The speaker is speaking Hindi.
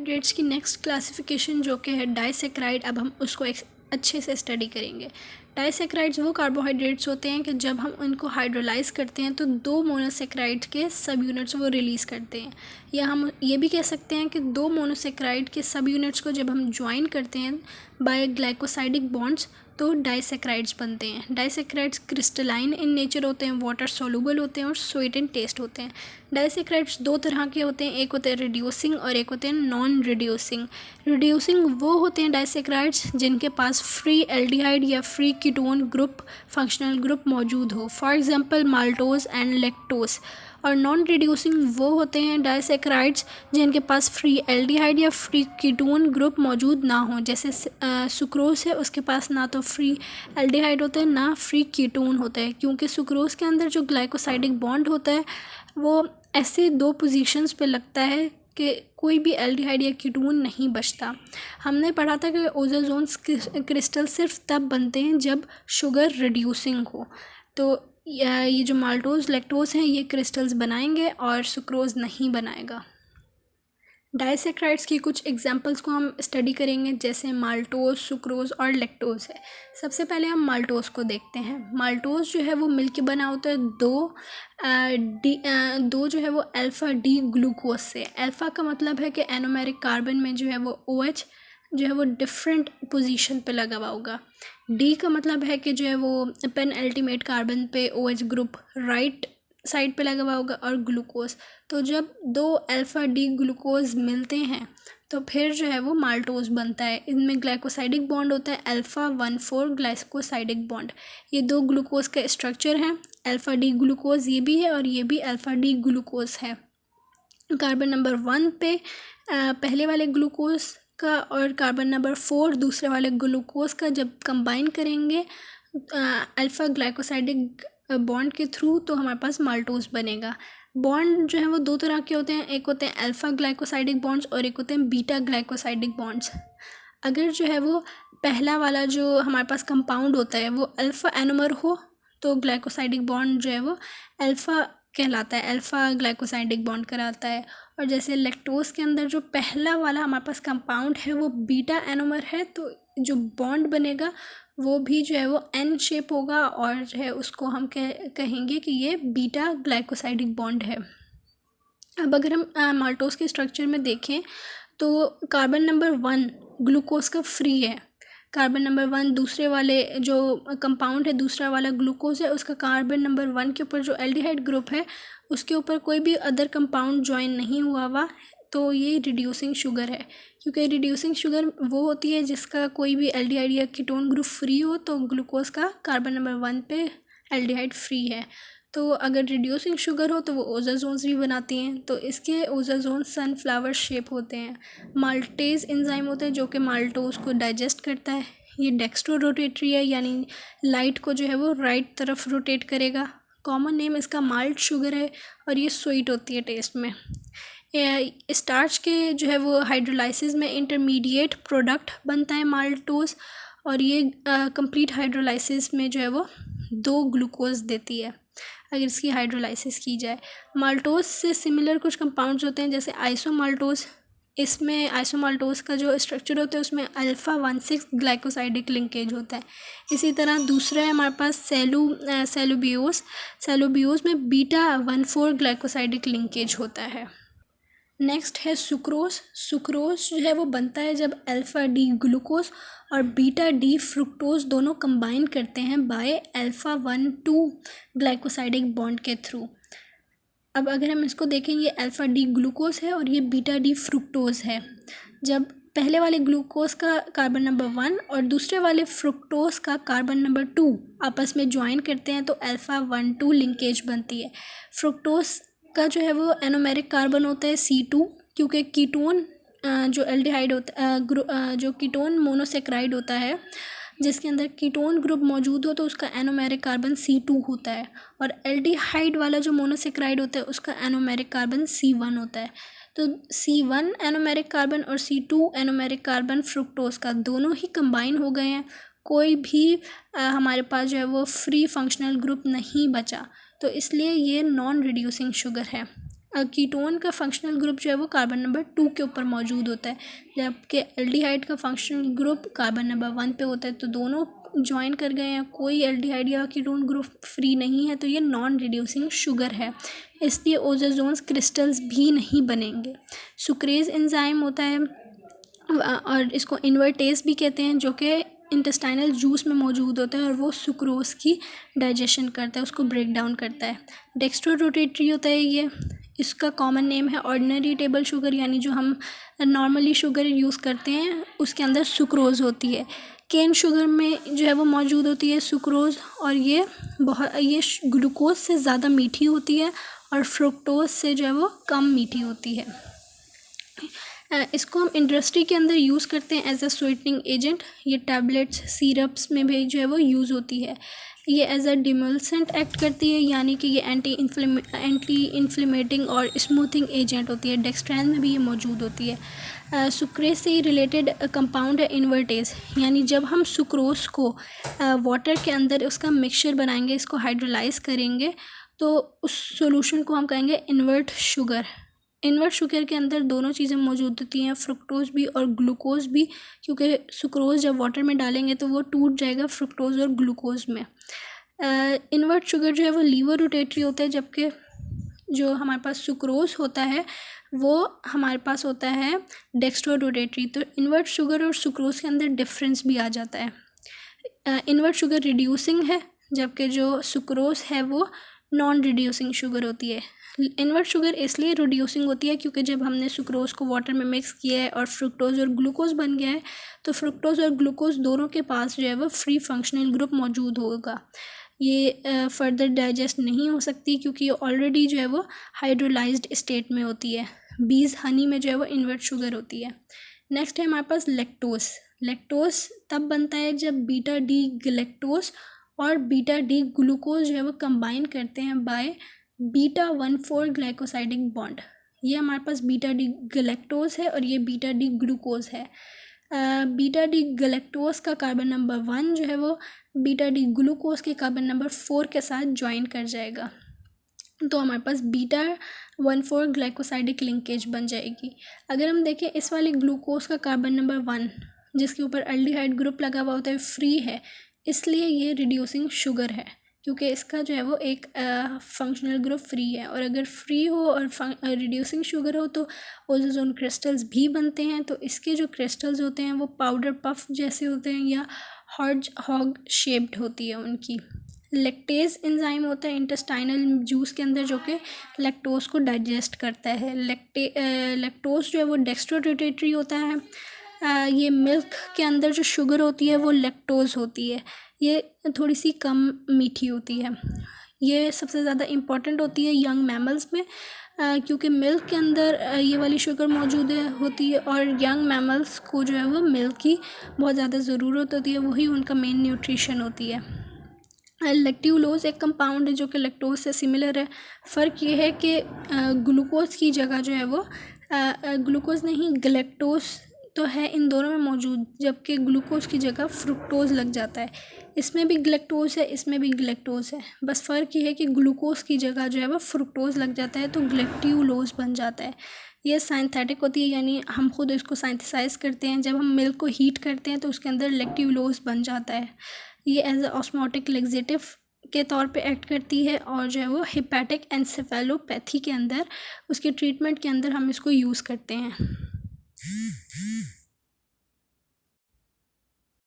कार्बोहाइड्रेट्स की नेक्स्ट क्लासिफिकेशन जो कि है डाइसैकेराइड, अब हम उसको अच्छे से स्टडी करेंगे। डाइसैकेराइड्स वो कार्बोहाइड्रेट्स होते हैं कि जब हम उनको हाइड्रोलाइज करते हैं तो 2 मोनोसैकेराइड के सब यूनिट्स वो रिलीज़ करते हैं, या हम ये भी कह सकते हैं कि 2 मोनोसैकेराइड के सब यूनिट्स को जब हम ज्वाइन करते हैं बाय ग्लाइकोसाइडिक बॉन्ड्स तो डाइसैकेराइड्स बनते हैं। डाइसैकेराइड्स क्रिस्टलाइन इन नेचर होते हैं, वाटर सोलूबल होते हैं और स्वीट इन टेस्ट होते हैं। डाइसैकेराइड्स 2 तरह के होते हैं, एक होते हैं रिड्यूसिंग और एक होते हैं नॉन रिड्यूसिंग। रिड्यूसिंग वो होते हैं डाइसैकेराइड्स जिनके पास फ्री एल्डिहाइड या free ketone group functional group मौजूद हो, for example maltose and lactose. और नॉन रिड्यूसिंग वो होते हैं डाइसैकेराइड्स जिनके पास फ्री एल्डिहाइड या फ्री कीटोन ग्रुप मौजूद ना हो, जैसे सुक्रोज है उसके पास ना तो फ्री एल्डिहाइड होता है ना फ्री कीटोन होता है, क्योंकि सुक्रोज के अंदर जो ग्लाइकोसाइडिक बॉन्ड होता है वो ऐसे 2 पोजीशंस पे लगता है कि कोई भी एल्डिहाइड या कीटोन नहीं बचता। हमने पढ़ा था कि ओज़ोजोन्स क्रिस्टल सिर्फ तब बनते हैं जब शुगर रिड्यूसिंग हो, तो ये जो माल्टोज लैक्टोज हैं ये क्रिस्टल्स बनाएंगे और सुक्रोज नहीं बनाएगा। डाइसैकेराइड्स की कुछ एग्जांपल्स को हम स्टडी करेंगे, जैसे माल्टोज, सुक्रोज और लैक्टोज है। सबसे पहले हम माल्टोज को देखते हैं। माल्टोज जो है वो मिल्क के बना होता है दो जो है वो अल्फ़ा डी ग्लूकोज से। अल्फ़ा का मतलब है कि एनोमेरिक कार्बन में जो है वो OH जो है वो डिफरेंट पोजीशन पे लगा हुआ होगा। डी का मतलब है कि जो है वो पेन अल्टीमेट कार्बन पे OH ग्रुप राइट साइड पे लगा हुआ होगा, और ग्लूकोज। तो जब 2 अल्फ़ा डी ग्लूकोज मिलते हैं तो फिर जो है वो माल्टोज बनता है। इनमें ग्लाइकोसाइडिक बॉन्ड होता है अल्फ़ा 1,4 ग्लाइकोसाइडिक बॉन्ड। ये 2 ग्लूकोज का स्ट्रक्चर है। अल्फ़ा डी ग्लूकोज ये भी है और ये भी अल्फ़ा डी ग्लूकोज है। कार्बन नंबर 1 पे पहले वाले ग्लूकोज का और कार्बन नंबर 4 दूसरे वाले ग्लूकोज का जब कंबाइन करेंगे अल्फ़ा ग्लाइकोसाइडिक बॉन्ड के थ्रू तो हमारे पास माल्टोज बनेगा। बॉन्ड जो है वो 2 तरह के होते हैं, एक होते हैं अल्फ़ा ग्लाइकोसाइडिक बॉन्ड्स और एक होते हैं बीटा ग्लाइकोसाइडिक बॉन्ड्स। अगर जो है वो पहला वाला जो हमारे पास कंपाउंड होता है वो अल्फ़ा एनोमर हो तो ग्लाइकोसाइडिक बॉन्ड जो है वो अल्फ़ा कहलाता है, अल्फ़ा ग्लाइकोसाइडिक बॉन्ड कराता है। और जैसे लैक्टोज के अंदर जो पहला वाला हमारे पास कंपाउंड है वो बीटा एनोमर है, तो जो बॉन्ड बनेगा वो भी जो है वो एन शेप होगा और जो है उसको हम कहेंगे कि ये बीटा ग्लाइकोसाइडिक बॉन्ड है। अब अगर हम माल्टोज के स्ट्रक्चर में देखें तो कार्बन नंबर 1 ग्लूकोज का फ्री है। कार्बन नंबर 1 दूसरे वाले जो कंपाउंड है, दूसरा वाला ग्लूकोज है, उसका कार्बन नंबर 1 के ऊपर जो एल्डिहाइड ग्रुप है उसके ऊपर कोई भी अदर कंपाउंड ज्वाइन नहीं हुआ, तो ये रिड्यूसिंग शुगर है। क्योंकि रिड्यूसिंग शुगर वो होती है जिसका कोई भी एल्डिहाइड या कीटोन ग्रुप फ्री हो, तो ग्लूकोज का कार्बन नंबर 1 पे एल्डिहाइड फ्री है। तो अगर रिड्यूसिंग शुगर हो तो वो ओज़ोजोन्स भी बनाती हैं, तो इसके ओज़ोजोन्स सनफ्लावर शेप होते हैं। माल्टेज एंजाइम होते हैं जो कि माल्टोज को डाइजेस्ट करता है। ये डेक्स्ट्रो रोटेटरी है, यानी लाइट को जो है वो राइट तरफ रोटेट करेगा। कॉमन नेम इसका माल्ट शुगर है और ये स्वीट होती है टेस्ट में। स्टार्च के जो है वो हाइड्रोलाइसिस में इंटरमीडिएट प्रोडक्ट बनता है माल्टोज, और ये कंप्लीट हाइड्रोलाइसिस में जो है वो 2 ग्लूकोज देती है अगर इसकी हाइड्रोलाइसिस की जाए। माल्टोज से सिमिलर कुछ कंपाउंड्स होते हैं जैसे आइसोमाल्टोज। इसमें आइसोमाल्टोज का जो स्ट्रक्चर होता है उसमें अल्फ़ा 1,6 ग्लाइकोसाइडिक लिंकेज होता है। इसी तरह दूसरा है हमारे पास सेलुबियोज में बीटा 1,4 ग्लाइकोसाइडिक लिंकेज होता है। नेक्स्ट है सुक्रोज। सुक्रोज जो है वो बनता है जब अल्फ़ा डी ग्लूकोज और बीटा डी फ्रुक्टोज दोनों कंबाइन करते हैं बाय अल्फ़ा 1,2 ग्लाइकोसाइडिक बॉन्ड के थ्रू। अब अगर हम इसको देखें, ये अल्फ़ा डी ग्लूकोज है और ये बीटा डी फ्रुक्टोज है। जब पहले वाले ग्लूकोज का कार्बन नंबर 1 और दूसरे वाले फ्रुक्टोज का कार्बन नंबर 2 आपस में ज्वाइन करते हैं तो अल्फ़ा 1,2 लिंकेज बनती है। फ्रुक्टोज का जो है वो एनोमेरिक कार्बन होता है C2, क्योंकि कीटोन जो एल्डिहाइड होता जो कीटोन मोनोसेक्राइड होता है जिसके अंदर कीटोन ग्रुप मौजूद हो तो उसका एनोमेरिक कार्बन C2 होता है, और एल्डिहाइड वाला जो मोनोसेक्राइड होता है उसका एनोमेरिक कार्बन C1 होता है। तो C1 एनोमेरिक कार्बन और C2 एनोमेरिक कार्बन फ्रुक्टोज का दोनों ही कंबाइन हो गए हैं। कोई भी हमारे पास जो है वो फ्री फंक्शनल ग्रुप नहीं बचा, तो इसलिए ये नॉन रिड्यूसिंग शुगर है। कीटोन का फंक्शनल ग्रुप जो है वो कार्बन नंबर 2 के ऊपर मौजूद होता है, जबकि एल्डिहाइड का फंक्शनल ग्रुप कार्बन नंबर 1 पे होता है। तो दोनों ज्वाइन कर गए हैं, कोई एल्डिहाइड या कीटोन ग्रुप फ्री नहीं है, तो ये नॉन रिड्यूसिंग शुगर है, इसलिए ओज़ोजोन्स क्रिस्टल्स भी नहीं बनेंगे। सुक्रेज एंजाइम होता है और इसको इन्वर्टेज भी कहते हैं, जो कि इंटेस्टाइनल जूस में मौजूद होता है और वो सुक्रोज की डाइजेशन करता है, उसको ब्रेक डाउन करता है। डेक्स्ट्रो रोटेटरी होता है ये, इसका कॉमन नेम है ऑर्डिनरी टेबल शुगर, यानी जो हम नॉर्मली शुगर यूज़ करते हैं उसके अंदर सुक्रोज होती है। केन शुगर में जो है वो मौजूद होती है सुक्रोज, और ये ग्लूकोज से ज़्यादा मीठी होती है और फ्रुक्टोज से जो है वो कम मीठी होती है। इसको हम इंडस्ट्री के अंदर यूज़ करते हैं एज अ स्वीटनिंग एजेंट। ये टैबलेट्स सिरप्स में भी जो है वो यूज़ होती है। ये एज अ डिमल्सेंट एक्ट करती है, यानी कि ये एंटी इन्फ्लेमेटिंग और स्मूथिंग एजेंट होती है। डेक्सट्रैन में भी ये मौजूद होती है। सुक्रेज से रिलेटेड कंपाउंड है इन्वर्टेज, यानी जब हम सुक्रोज को वाटर के अंदर उसका मिक्सचर बनाएंगे, इसको हाइड्रोलाइज करेंगे, तो उस सॉल्यूशन को हम कहेंगे इन्वर्ट शुगर। इन्वर्ट शुगर के अंदर दोनों चीज़ें मौजूद होती हैं, फ्रुक्टोज भी और ग्लूकोज भी, क्योंकि सुक्रोज जब वाटर में डालेंगे तो वो टूट जाएगा फ्रुक्टोज और ग्लूकोज में। इन्वर्ट शुगर जो है वो लीवर रोटेटरी होता है, जबकि जो हमारे पास सुक्रोज होता है वो हमारे पास होता है डेक्स्ट्रो रोटेटरी। तो इन्वर्ट शुगर और सुक्रोज के अंदर डिफरेंस भी आ जाता है। इन्वर्ट शुगर रिड्यूसिंग है, जबकि जो सुक्रोज है वो नॉन रिड्यूसिंग शुगर होती है। इन्वर्ट शुगर इसलिए रिड्यूसिंग होती है क्योंकि जब हमने सुक्रोज को वाटर में मिक्स किया है और फ्रुक्टोज और ग्लूकोज बन गया है, तो फ्रुक्टोज और ग्लूकोज दोनों के पास जो है वो फ्री फंक्शनल ग्रुप मौजूद होगा। ये फर्दर डाइजेस्ट नहीं हो सकती क्योंकि ये ऑलरेडी जो है वो हाइड्रोलाइज्ड स्टेट में होती है। बीज हनी में जो है वो इन्वर्ट शुगर होती है। नेक्स्ट है हमारे पास लैक्टोज। लैक्टोज तब बनता है जब बीटा डी गैलेक्टोज और बीटा डी ग्लूकोज जो है वो कंबाइन करते हैं बाय बीटा 1,4 ग्लाइकोसाइडिक बॉन्ड। ये हमारे पास बीटा डी गैलेक्टोज है और ये बीटा डी ग्लूकोज है। बीटा डी गैलेक्टोज का कार्बन नंबर 1 जो है वो बीटा डी ग्लूकोज के कार्बन नंबर 4 के साथ ज्वाइन कर जाएगा, तो हमारे पास बीटा 1,4 ग्लाइकोसाइडिक लिंकेज बन जाएगी। अगर हम देखें इस वाले ग्लूकोज का कार्बन नंबर 1 जिसके ऊपर एल्डिहाइड ग्रुप लगा हुआ होता है फ्री है, इसलिए ये रिड्यूसिंग शुगर है, क्योंकि इसका जो है वो एक फंक्शनल ग्रुप फ्री है। और अगर फ्री हो और रिड्यूसिंग शुगर हो तो ओज़ोन क्रिस्टल्स भी बनते हैं, तो इसके जो क्रिस्टल्स होते हैं वो पाउडर पफ जैसे होते हैं या हॉग शेप्ड होती है उनकी। लैक्टेज एंजाइम होता है इंटेस्टाइनल जूस के अंदर, जो कि लैक्टोज को डाइजेस्ट करता है। लैक्टोज जो है वो डेक्स्ट्रो रोटेटरी होता है। ये मिल्क के अंदर जो शुगर होती है वो लैक्टोज होती है, ये थोड़ी सी कम मीठी होती है। ये सबसे ज़्यादा इम्पॉर्टेंट होती है यंग मैमल्स में, क्योंकि मिल्क के अंदर ये वाली शुगर मौजूद होती है और यंग मैमल्स को जो है वो मिल्क की बहुत ज़्यादा ज़रूरत होती है, वही उनका मेन न्यूट्रिशन होती है। लैक्ट्यूलोज एक कंपाउंड है जो कि लैक्टोज से सिमिलर है। फ़र्क ये है कि ग्लूकोज की जगह जो है वो ग्लूकोज नहीं गैलेक्टोज तो है इन दोनों में मौजूद, जबकि ग्लूकोज की जगह फ्रुक्टोज लग जाता है। इसमें भी गैलेक्टोज है, इसमें भी गैलेक्टोज है, बस फ़र्क ये है कि ग्लूकोज की जगह जो है वो फ्रुक्टोज लग जाता है, तो गैलेक्ट्यूलोज बन जाता है। ये साइंथेटिक होती है, यानी हम खुद इसको साइंथिसाइज करते हैं। जब हम मिल्क को हीट करते हैं तो उसके अंदर लैक्ट्यूलोज बन जाता है। ये एज अ ऑस्मोटिक लेक्सेटिव के तौर पे एक्ट करती है और जो है वो हेपेटिक एन्सेफेलोपैथी के अंदर उसके ट्रीटमेंट के अंदर हम इसको यूज़ करते हैं।